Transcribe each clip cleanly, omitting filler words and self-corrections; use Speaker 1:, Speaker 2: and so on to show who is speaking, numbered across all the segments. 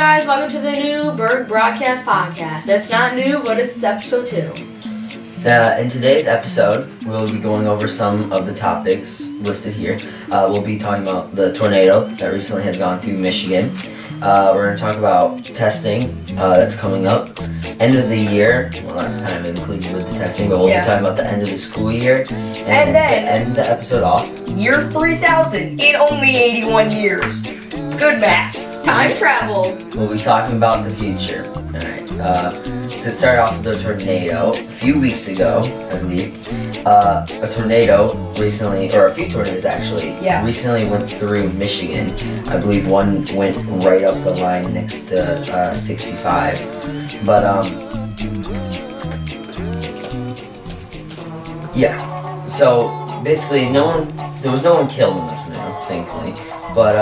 Speaker 1: guys, welcome to the new Bird Broadcast Podcast. It's not new, but it's episode 2.
Speaker 2: In today's episode, we'll be going over some of the topics listed here. We'll be talking about the tornado that recently has gone through Michigan. We're going to talk about testing that's coming up. End of the year, well, that's kind of included with the testing, but we'll be talking about the end of the school year. And then, to end the episode off,
Speaker 3: year 3000 in only 81 years. Good math.
Speaker 1: Time travel.
Speaker 2: we'll be talking about the future. Alright, to start off with the tornado, a few weeks ago, I believe, a tornado recently, or a few tornadoes actually, recently went through Michigan. I believe one went right up the line next to 65. But, yeah. So, basically, there was no one killed in the tornado, thankfully. But,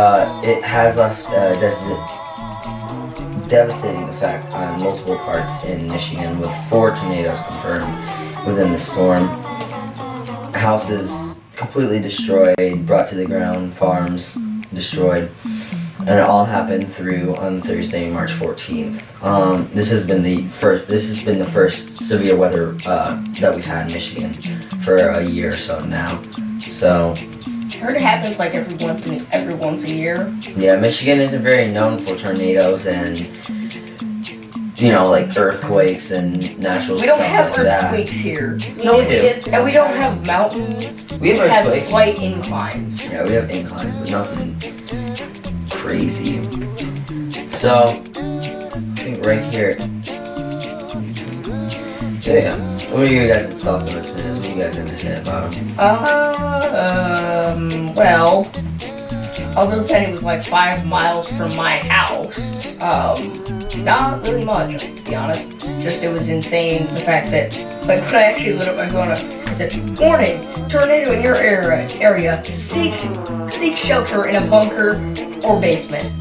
Speaker 2: it has left a devastating effect on multiple parts in Michigan, with 4 tornadoes confirmed within the storm. Houses completely destroyed, brought to the ground, farms destroyed, and it all happened on Thursday, March 14th. This has been the first severe weather that we've had in Michigan for a year or so now. So,
Speaker 3: I heard it happens like every once a year.
Speaker 2: yeah, Michigan isn't very known for tornadoes and, like earthquakes and natural
Speaker 3: We don't
Speaker 2: stuff
Speaker 3: have
Speaker 2: like that.
Speaker 3: earthquakes here.
Speaker 2: No, we do.
Speaker 3: And we don't have mountains.
Speaker 2: We have earthquakes.
Speaker 3: slight inclines.
Speaker 2: Yeah, we have inclines, but nothing crazy. So, I think right here. So yeah, what are your guys' thoughts on the tornadoes? What do you guys have to say about them?
Speaker 3: Well, other than it was like 5 miles from my house, not really much, to be honest. Just it was insane, the fact that, like, when I actually lit up my phone, I said, "Warning, tornado in your area, seek shelter in a bunker or basement."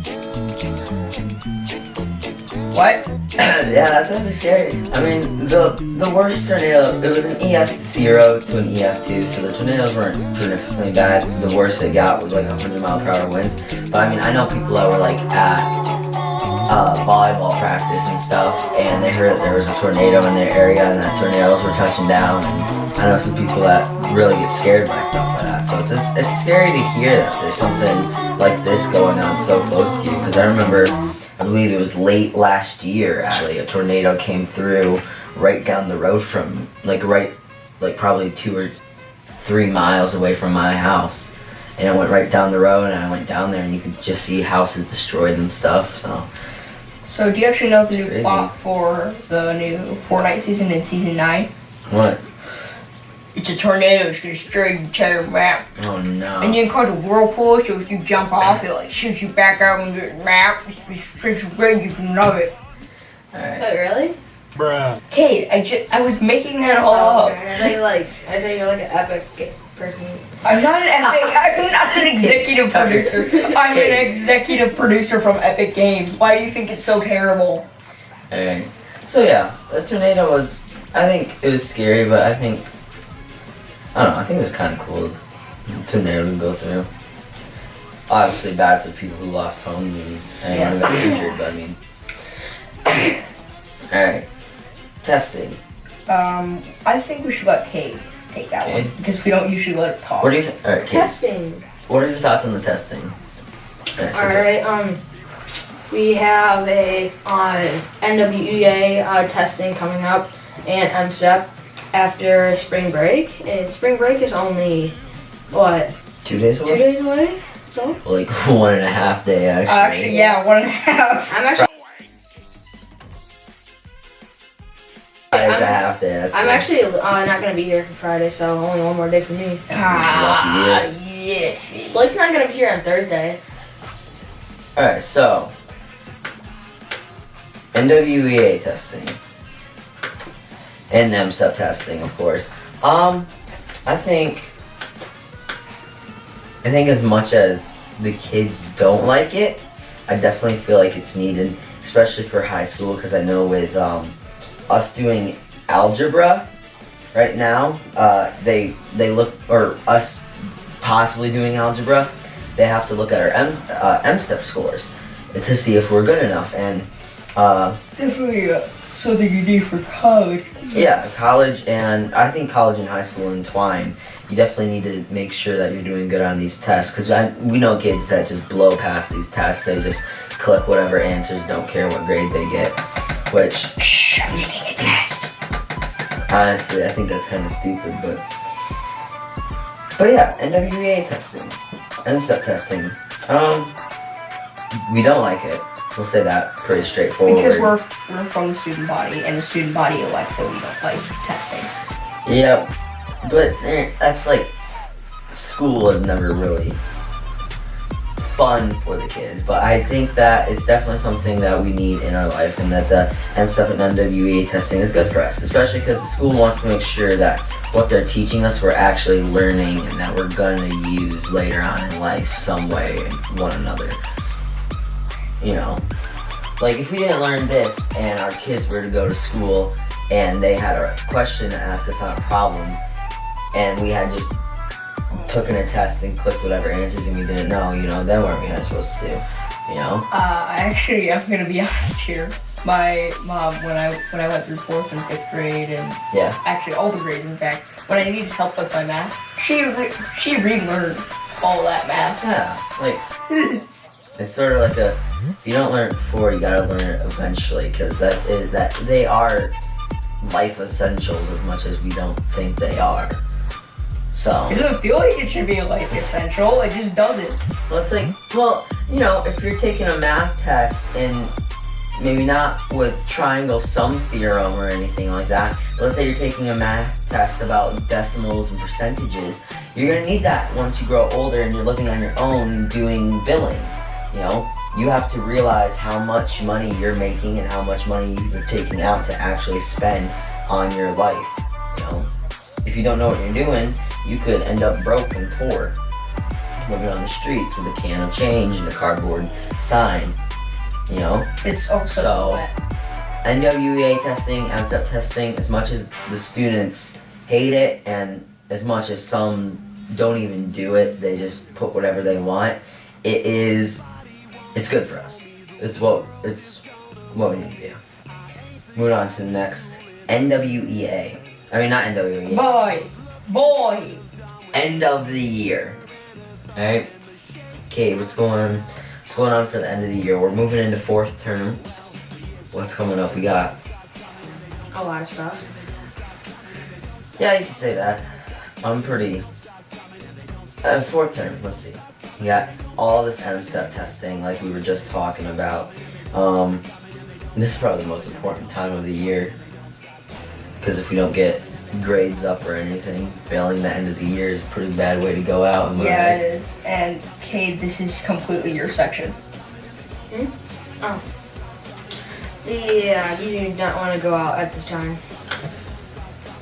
Speaker 3: What?
Speaker 2: Yeah, that's gonna be scary. I mean, the worst tornado, it was an EF0 to an EF2, so the tornadoes weren't terrifically bad. The worst it got was like 100-mile-per-hour winds. But I mean, I know people that were like at volleyball practice and stuff, and they heard that there was a tornado in their area and that tornadoes were touching down. And I know some people that really get scared by stuff like that. So it's scary to hear that there's something like this going on so close to you. Because I remember, I believe it was late last year, actually, a tornado came through right down the road from, probably 2 or 3 miles away from my house. And it went right down the road, and I went down there, and you could just see houses destroyed and stuff,
Speaker 3: So do you actually know the new plot for the new Fortnite season in Season 9?
Speaker 2: What?
Speaker 3: It's a tornado, it's gonna destroy the entire map.
Speaker 2: Oh no.
Speaker 3: And you can cause a whirlpool, so if you jump off, it like shoots you back out on the map. It's great, you can love it.
Speaker 2: Alright.
Speaker 1: Wait, really?
Speaker 4: Bruh.
Speaker 3: Kate, I was making that all up.
Speaker 1: Okay. I thought you're like an epic person.
Speaker 3: I'm not an executive producer. I'm an executive producer from Epic Games. Why do you think it's so terrible?
Speaker 2: Alright. So yeah, the tornado was, I think it was scary, but I think it was kind of cool, the tornado to go through. Obviously bad for the people who lost homes and anyone who got injured, but I mean. Alright. Testing.
Speaker 3: I think we should let Kate take that one, because we don't usually let her talk.
Speaker 2: Alright, Kate.
Speaker 1: Testing.
Speaker 2: What are your thoughts on the testing?
Speaker 1: Alright, we have a NWEA testing coming up and MSTEP after spring break. And spring break is only, what?
Speaker 2: 2 days away?
Speaker 1: 2 days away? So?
Speaker 2: Like 1.5 day actually.
Speaker 3: Actually, yeah, 1.5.
Speaker 1: I'm actually
Speaker 2: It's a half day. That's
Speaker 1: I'm
Speaker 2: good.
Speaker 1: actually not gonna be here for Friday, so only one more day for me.
Speaker 3: Yes.
Speaker 1: Blake's not gonna be here on Thursday.
Speaker 2: Alright, so NWEA testing and MSTEP testing, of course. I think as much as the kids don't like it, I definitely feel like it's needed, especially for high school, because I know with us doing algebra right now, they look, or us possibly doing algebra, they have to look at our MSTEP scores. to see if we're good enough. And
Speaker 3: It's definitely something you need for college.
Speaker 2: yeah, college, and I think college and high school entwine. You definitely need to make sure that you're doing good on these tests, because we know kids that just blow past these tests. They just click whatever answers, don't care what grade they get, which
Speaker 3: Shh, I'm taking a test.
Speaker 2: honestly I think that's kind of stupid. But yeah, NWEA testing, MSEP testing. We don't like it. We'll say that pretty straightforward.
Speaker 3: Because we're from the student body, and the student body elects that we don't like testing.
Speaker 2: Yep, but that's like, school is never really fun for the kids, but I think that it's definitely something that we need in our life, and that the MSTEP and NWEA testing is good for us, especially because the school wants to make sure that what they're teaching us we're actually learning, and that we're gonna use later on in life some way one another. You know, like if we didn't learn this and our kids were to go to school and they had a question to ask us on a problem, and we had just taken a test and clicked whatever answers and we didn't know, you know, then what are we not supposed to do? You know?
Speaker 3: Actually, I'm gonna be honest here. My mom, when I went through 4th and 5th grade, and
Speaker 2: Yeah.
Speaker 3: actually all the grades, in fact, when I needed help with my math, she relearned all that math.
Speaker 2: Yeah. Like, it's sort of like if you don't learn it before, you gotta learn it eventually, because that they are life essentials as much as we don't think they are. So.
Speaker 3: It doesn't feel like it should be a life essential. It just doesn't.
Speaker 2: Well, it's like, well, you know, if you're taking a math test and maybe not with triangle sum theorem or anything like that, let's say you're taking a math test about decimals and percentages, you're gonna need that once you grow older and you're living on your own doing billing. You know, you have to realize how much money you're making and how much money you're taking out to actually spend on your life. You know, if you don't know what you're doing, you could end up broke and poor, living on the streets with a can of change and a cardboard sign, you know?
Speaker 3: It's also
Speaker 2: So,
Speaker 3: wet.
Speaker 2: NWEA testing, MSTEP testing, as much as the students hate it and as much as some don't even do it, they just put whatever they want, it's good for us. It's what we need to do. Moving on to the next, NWEA. I mean, not NWEA.
Speaker 3: Boy.
Speaker 2: End of the year. Alright? Okay, what's going on for the end of the year? We're moving into 4th term. What's coming up? We got,
Speaker 1: A lot of stuff.
Speaker 2: yeah, you can say that. I'm pretty, 4th term, let's see. We got all this MSTEP testing like we were just talking about. This is probably the most important time of the year, because if we don't get grades up or anything, failing the end of the year is a pretty bad way to go out.
Speaker 3: Yeah, it is. And Cade, this is completely your section.
Speaker 1: Oh. Yeah, you do not want to go out at this time.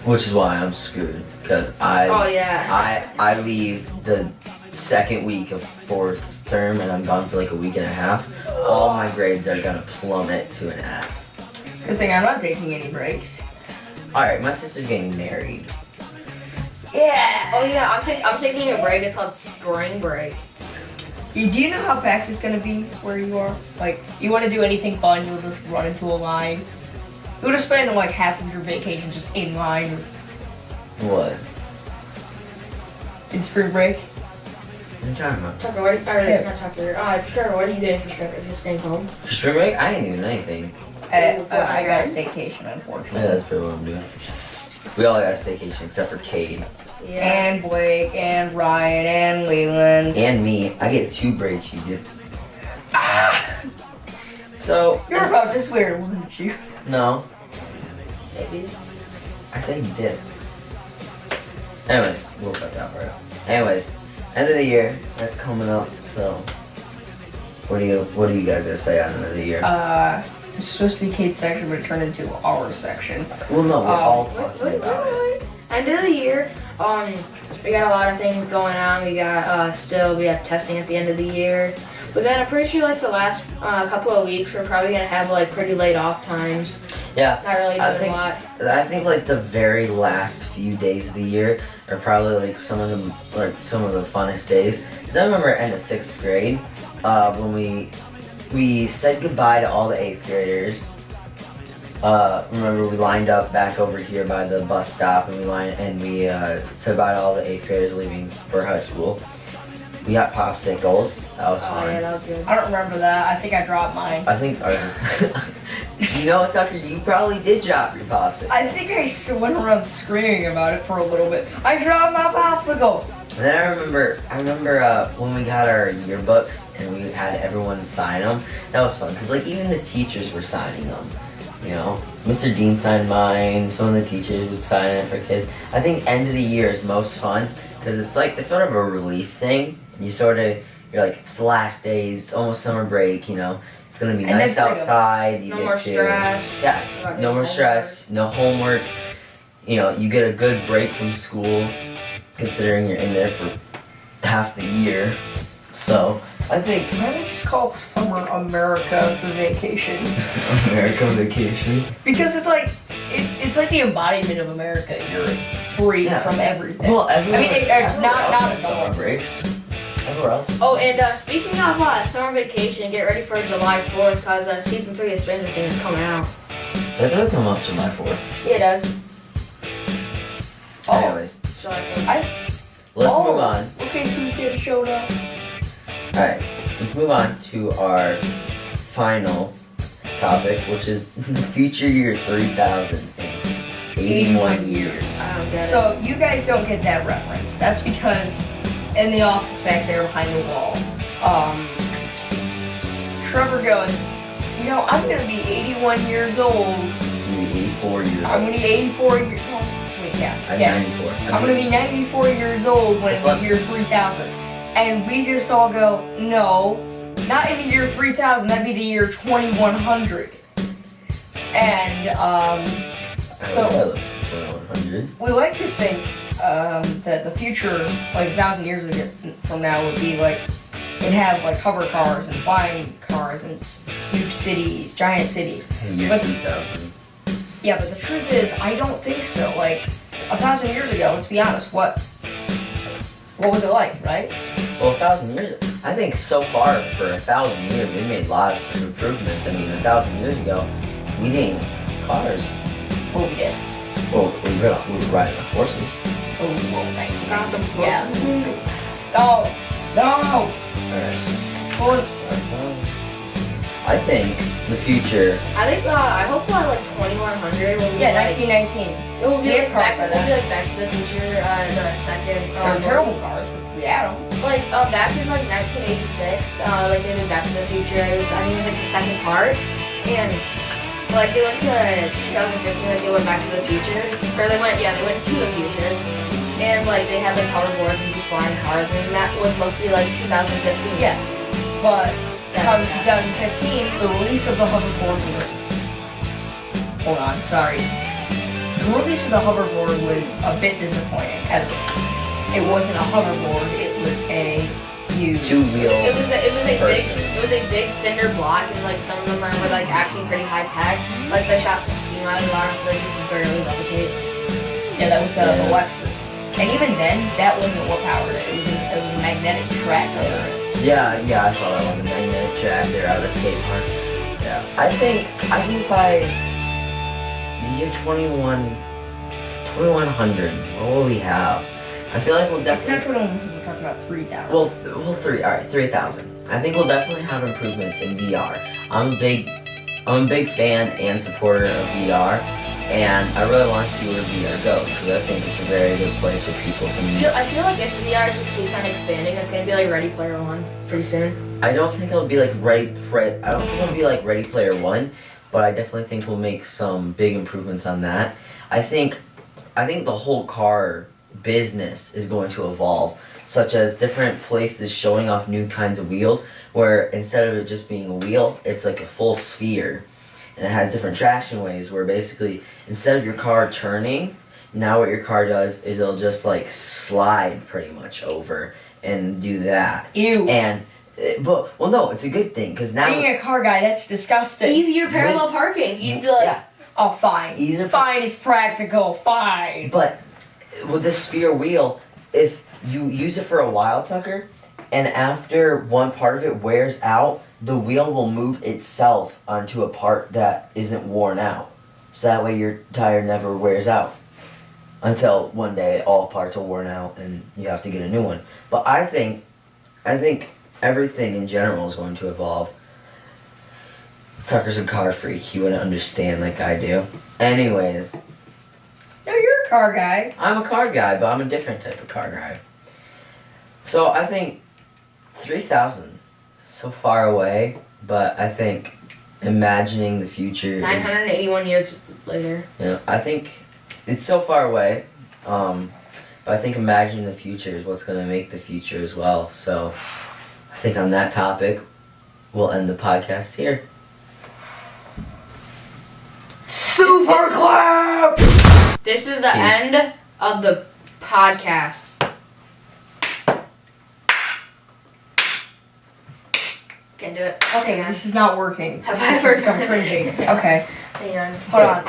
Speaker 2: Which is why I'm screwed, because
Speaker 1: Oh yeah.
Speaker 2: I leave the 2nd week of 4th term and I'm gone for like a week and a half. All my grades are gonna plummet to an F.
Speaker 3: Good thing I'm not taking any breaks.
Speaker 2: Alright, my sister's getting married.
Speaker 3: Yeah.
Speaker 1: Oh yeah, I'm taking a break. It's called spring break.
Speaker 3: Do you know how packed it's gonna be where you are? Like, you want to do anything fun, you'll just run into a line. You'll just spend like half of your vacation just in line
Speaker 2: What?
Speaker 3: in spring break.
Speaker 2: What are you talking about?
Speaker 1: Tucker, what? Not Tucker. Trevor, what are you doing for spring break? Just staying home.
Speaker 2: For spring break? I ain't doing anything.
Speaker 3: I got a staycation, unfortunately.
Speaker 2: Yeah, that's pretty what I'm doing. We all got a staycation except for Cade.
Speaker 1: Yeah.
Speaker 3: And Blake, and Ryan, and Leland.
Speaker 2: And me. I get 2 breaks, you get. So,
Speaker 3: You're about to swear, wouldn't you?
Speaker 2: no.
Speaker 1: Maybe.
Speaker 2: I said you did. Anyways, we'll cut that part out. Anyways, end of the year, that's coming up, so what do you guys gonna say on the end of the year?
Speaker 3: This is supposed to be Kate's section, but it turned into our section.
Speaker 2: Well, no, we're all
Speaker 1: Wait,
Speaker 2: talking
Speaker 1: wait,
Speaker 2: about it.
Speaker 1: wait. End of the year. We got a lot of things going on. We got we have testing at the end of the year. But then I'm pretty sure like the last couple of weeks we're probably gonna have like pretty late off times.
Speaker 2: Yeah,
Speaker 1: Not really
Speaker 2: I
Speaker 1: doing
Speaker 2: think-
Speaker 1: a lot.
Speaker 2: I think like the very last few days of the year are probably like some of the funnest days. Cause I remember end of 6th grade, when we we said goodbye to all the 8th graders. Remember we lined up back over here by the bus stop and we said bye to all the 8th graders leaving for high school. We got popsicles. That was
Speaker 1: Oh
Speaker 2: fun.
Speaker 1: yeah, that was good.
Speaker 3: I don't remember that. I think I dropped mine.
Speaker 2: I think, you know what, Tucker? You probably did drop your popsicle.
Speaker 3: I think I went around screaming about it for a little bit. I dropped my popsicle.
Speaker 2: And then I remember when we got our yearbooks and we had everyone sign them. That was fun because like even the teachers were signing them. You know, Mr. Dean signed mine. Some of the teachers would sign it for kids. I think end of the year is most fun because it's sort of a relief thing. You're like it's the last days, it's almost summer break. You know, it's gonna be
Speaker 3: And
Speaker 2: nice
Speaker 3: then freedom.
Speaker 2: outside. You
Speaker 1: No
Speaker 2: get
Speaker 1: more
Speaker 2: to
Speaker 1: stress.
Speaker 2: yeah, no more stress, no homework. You know, you get a good break from school, considering you're in there for half the year. So I think
Speaker 3: Why don't we just call summer America the vacation?
Speaker 2: America vacation.
Speaker 3: Because it's like it's like the embodiment of America. You're free
Speaker 2: Yeah.
Speaker 3: from everything.
Speaker 2: Well, everyone,
Speaker 3: not
Speaker 2: has summer
Speaker 3: adults.
Speaker 2: breaks. Everywhere else is
Speaker 1: Oh, and speaking of summer vacation, get ready for July 4th because season 3 of Stranger Things is coming out.
Speaker 2: that does come up July 4th.
Speaker 1: Yeah, it does.
Speaker 3: Oh.
Speaker 2: Anyways,
Speaker 1: July 4th.
Speaker 2: let's
Speaker 3: Oh.
Speaker 2: move on.
Speaker 3: Okay, who's getting showed up?
Speaker 2: Alright, let's move on to our final topic, which is the future year 3081 years.
Speaker 1: I don't get it.
Speaker 3: So you guys don't get that reference. That's because in the office back there behind the wall, Trevor goes, you know, I'm gonna be 81 years old.
Speaker 2: You'll be 84 years
Speaker 3: I'm
Speaker 2: old.
Speaker 3: gonna be 84 years old. Wait, yeah.
Speaker 2: I'm
Speaker 3: Yeah.
Speaker 2: 94.
Speaker 3: I'm gonna be 94 years old when it's the year 3000. And we just all go, no, not in the year 3000, that'd be the year 2100. And, so-
Speaker 2: 100.
Speaker 3: we like to think that the future, like 1,000 years from now, would be like, it'd have like hover cars and flying cars and huge cities, giant cities.
Speaker 2: Year
Speaker 3: But-
Speaker 2: 2000.
Speaker 3: Yeah, but the truth is, I don't think so. Like, 1,000 years ago, let's be honest, what was it like, right?
Speaker 2: Well, 1,000 years. I think so far for 1,000 years, we made lots of improvements. I mean, 1,000 years ago, we didn't have cars.
Speaker 3: Well, we did.
Speaker 2: Well, we were riding on horses.
Speaker 3: Oh, well, thank you.
Speaker 1: Got them
Speaker 3: Yeah.
Speaker 1: close.
Speaker 3: No! No!
Speaker 2: Alright.
Speaker 3: Well,
Speaker 2: I think the future.
Speaker 1: I think I hope like 2100 will be
Speaker 3: yeah,
Speaker 1: like
Speaker 3: 1919.
Speaker 1: it will be
Speaker 3: They
Speaker 1: like
Speaker 3: have cars
Speaker 1: back,
Speaker 3: by
Speaker 1: it will be
Speaker 3: then.
Speaker 1: like Back to the Future the second
Speaker 3: They're terrible cars, but we had them.
Speaker 1: like back in like 1986 like they did Back to the Future. I think it was like the second part and like they went to 2015 like they went Back to the Future or they went to the future and like they had like hoverboards and just flying cars and that was mostly like 2015.
Speaker 3: Yeah. But
Speaker 1: That-
Speaker 3: come 2015, the release of the hoverboard was... Hold on, sorry. The release of the hoverboard was a bit disappointing, as it wasn't a hoverboard, it was a huge...
Speaker 2: Two-wheel.
Speaker 1: It was
Speaker 2: person.
Speaker 1: it was a big cinder block and like some of them were like actually pretty high tech. Like they shot some steam out of the arms, like you could barely levitate.
Speaker 3: Yeah, that was the
Speaker 2: Yeah.
Speaker 3: Lexus. And even then, that wasn't what powered it. It was a magnetic track over it.
Speaker 2: Yeah, I saw that one. The magnetic track there at the skate park. Yeah. I think by the year 2100, what will we have? I feel like we'll
Speaker 3: It's
Speaker 2: definitely.
Speaker 3: not 21, we're talking about 3,000.
Speaker 2: Well, 3,000. I think we'll definitely have improvements in VR. I'm a big fan and supporter of VR, and I really want to see where VR goes because I think it's a very good place for people to meet.
Speaker 1: I feel like if VR just keeps on expanding, it's gonna be like Ready Player One pretty soon.
Speaker 2: I don't think it'll be like Ready Player One, but I definitely think we'll make some big improvements on that. I think the whole car business is going to evolve, such as different places showing off new kinds of wheels, where instead of it just being a wheel, it's like a full sphere, and it has different traction ways. Where basically instead of your car turning, now what your car does is it'll just like slide pretty much over and do that.
Speaker 3: Ew.
Speaker 2: And no, it's a good thing because now
Speaker 3: Being a car guy, that's disgusting.
Speaker 1: Easier parallel parking. You'd be like,
Speaker 2: yeah,
Speaker 3: Oh, fine.
Speaker 2: Easier-
Speaker 3: Fine, it's practical. Fine.
Speaker 2: but with the sphere wheel, if you use it for a while, Tucker, and after one part of it wears out, the wheel will move itself onto a part that isn't worn out. So that way your tire never wears out. Until one day all parts are worn out and you have to get a new one. But I think everything in general is going to evolve. Tucker's a car freak. He wouldn't understand like I do. Anyways,
Speaker 3: No, you're a car guy.
Speaker 2: I'm a car guy, but I'm a different type of car guy. So I think 3,000, so far away, but I think imagining the future is,
Speaker 1: 981 years later.
Speaker 2: you know, I think it's so far away, but I think imagining the future is what's going to make the future as well. So I think on that topic, we'll end the podcast here. Super clap!
Speaker 1: This is the
Speaker 2: Peace.
Speaker 1: end of the podcast. Can't do it.
Speaker 3: Okay,
Speaker 1: Hang on.
Speaker 3: this is not working.
Speaker 1: Have I ever
Speaker 3: I'm
Speaker 1: done it?
Speaker 3: cringing. Okay,
Speaker 1: Hang on.
Speaker 3: hold on.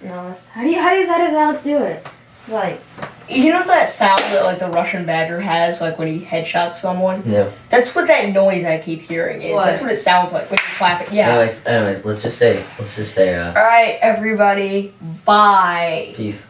Speaker 1: No, how does Alex do it? Like,
Speaker 3: You know that sound that like the Russian badger has, like when he headshots someone?
Speaker 2: No.
Speaker 3: That's what that noise I keep hearing is.
Speaker 1: What?
Speaker 3: That's what it sounds like when you're clapping. Yeah.
Speaker 2: Anyways, let's just say,
Speaker 3: All right, everybody. Bye.
Speaker 2: peace.